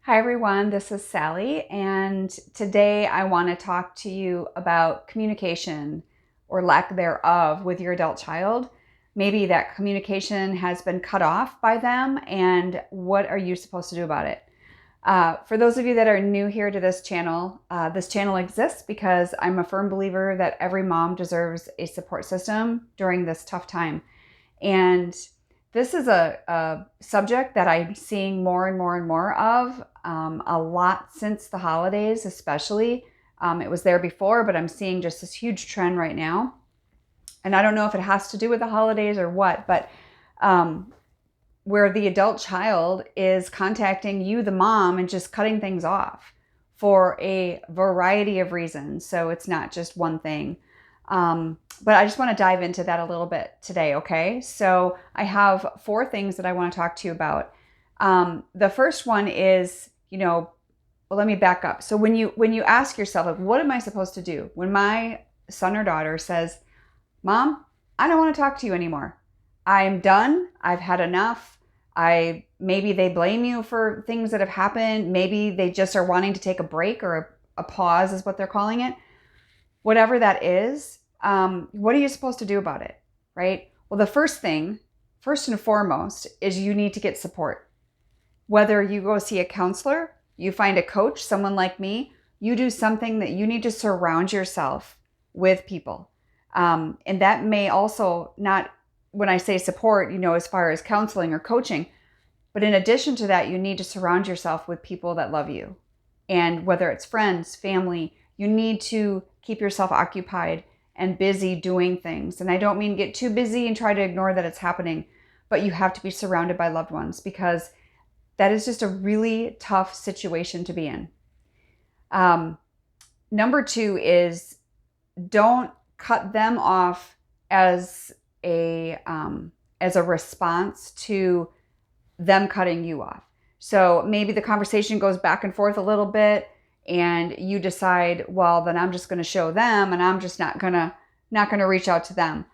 Hi everyone, this is Sally, and today I want to talk to you about communication or lack thereof with your adult child. Maybe that communication has been cut off by them, and what are you supposed to do about it? For those of you that are new here to this channel exists because I'm a firm believer that every mom deserves a support system during this tough time. And this is a subject that I'm seeing more and more and more of, a lot since the holidays, especially. It was there before, but I'm seeing just this huge trend right now. And I don't know if it has to do with the holidays or what, but where the adult child is contacting you, the mom, and just cutting things off for a variety of reasons. So it's not just one thing. But I just want to dive into that a little bit today, okay? So I have 4 things that I want to talk to you about. The first one is, well, let me back up. So when you ask yourself, like, what am I supposed to do? When my son or daughter says, Mom, I don't want to talk to you anymore. I'm done. I've had enough. Maybe they blame you for things that have happened. Maybe they just are wanting to take a break or a pause is what they're calling it. Whatever that is, what are you supposed to do about it, right? Well, the first and foremost, is you need to get support. Whether you go see a counselor, you find a coach, someone like me, you do something that you need to surround yourself with people. And that may also not, when I say support, as far as counseling or coaching, but in addition to that, you need to surround yourself with people that love you. And whether it's friends, family, you need to keep yourself occupied and busy doing things. And I don't mean get too busy and try to ignore that it's happening, but you have to be surrounded by loved ones because that is just a really tough situation to be in. Number 2 is don't cut them off as a response to them cutting you off. So maybe the conversation goes back and forth a little bit and you decide, well, then I'm just going to show them and I'm just not going to reach out to them.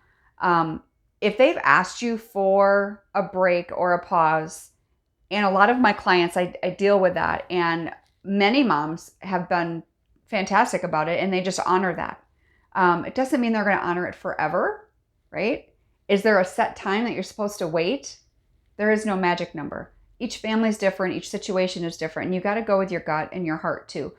If they've asked you for a break or a pause, and a lot of my clients, I deal with that, and many moms have been fantastic about it and they just honor that. It doesn't mean they're going to honor it forever, right? Is there a set time that you're supposed to wait? There is no magic number. Each family is different. Each situation is different. And you got to go with your gut and your heart too.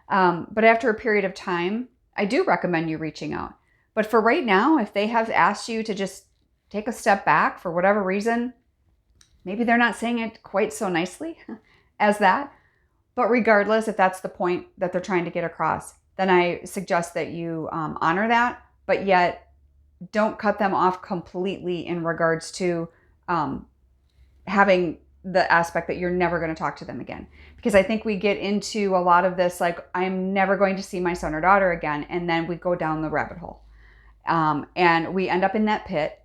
But after a period of time, I do recommend you reaching out. But for right now, if they have asked you to just take a step back for whatever reason, maybe they're not saying it quite so nicely as that. But regardless, if that's the point that they're trying to get across, then I suggest that you honor that, but yet don't cut them off completely in regards to having the aspect that you're never going to talk to them again. Because I think we get into a lot of this, like, I'm never going to see my son or daughter again. And then we go down the rabbit hole. And we end up in that pit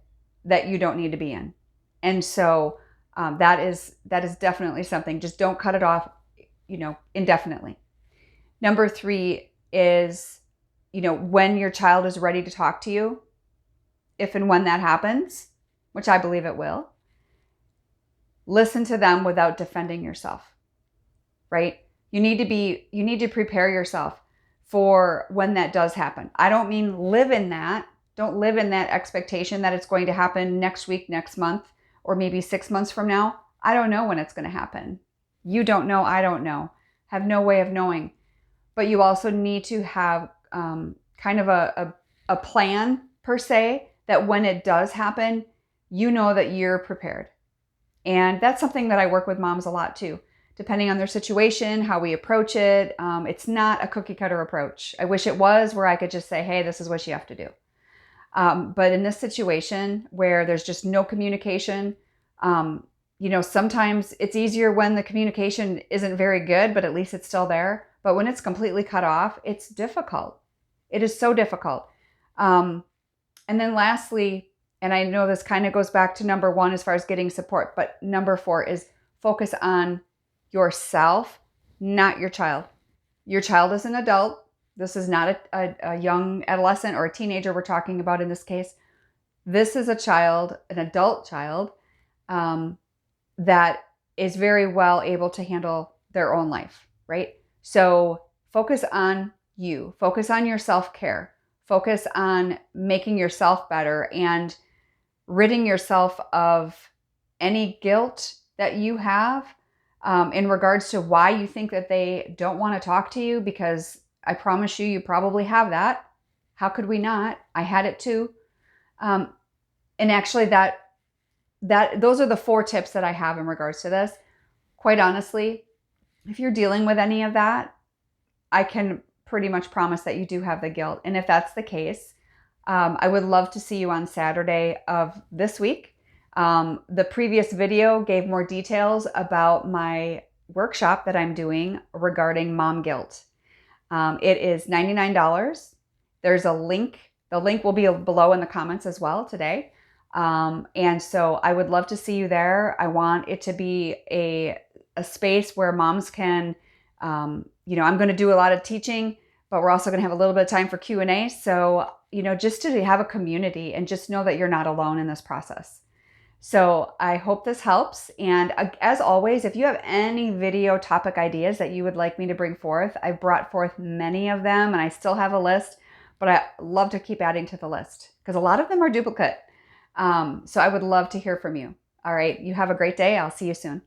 that you don't need to be in. And so that is definitely something. Just don't cut it off, indefinitely. Number 3 is, when your child is ready to talk to you, if and when that happens, which I believe it will, listen to them without defending yourself, right? You need to prepare yourself for when that does happen. I don't mean live in that. Don't live in that expectation that it's going to happen next week, next month, or maybe 6 months from now. I don't know when it's going to happen. You don't know. I don't know. Have no way of knowing. But you also need to have kind of a plan per se, that when it does happen, you know that you're prepared. And that's something that I work with moms a lot too, depending on their situation, how we approach it. It's not a cookie cutter approach. I wish it was, where I could just say, hey, this is what you have to do. But in this situation where there's just no communication, sometimes it's easier when the communication isn't very good, but at least it's still there. But when it's completely cut off, it's difficult. It is so difficult. And then lastly, and I know this kind of goes back to number 1 as far as getting support, but number 4 is focus on yourself, not your child. Your child is an adult. This is not a young adolescent or a teenager we're talking about in this case. This is a child, an adult child, that is very well able to handle their own life, right? So focus on you, focus on your self-care, focus on making yourself better and ridding yourself of any guilt that you have in regards to why you think that they don't want to talk to you, because I promise you, you probably have that. How could we not? I had it too. And actually those are the 4 tips that I have in regards to this. Quite honestly, if you're dealing with any of that, I can pretty much promise that you do have the guilt. And if that's the case, I would love to see you on Saturday of this week. The previous video gave more details about my workshop that I'm doing regarding mom guilt. It is $99. There's a link. The link will be below in the comments as well today. And so I would love to see you there. I want it to be a space where moms can, I'm going to do a lot of teaching, but we're also going to have a little bit of time for Q&A. So, just to have a community and just know that you're not alone in this process. So I hope this helps. And as always, if you have any video topic ideas that you would like me to bring forth, I've brought forth many of them and I still have a list, but I love to keep adding to the list because a lot of them are duplicate. So I would love to hear from you. All right. You have a great day. I'll see you soon.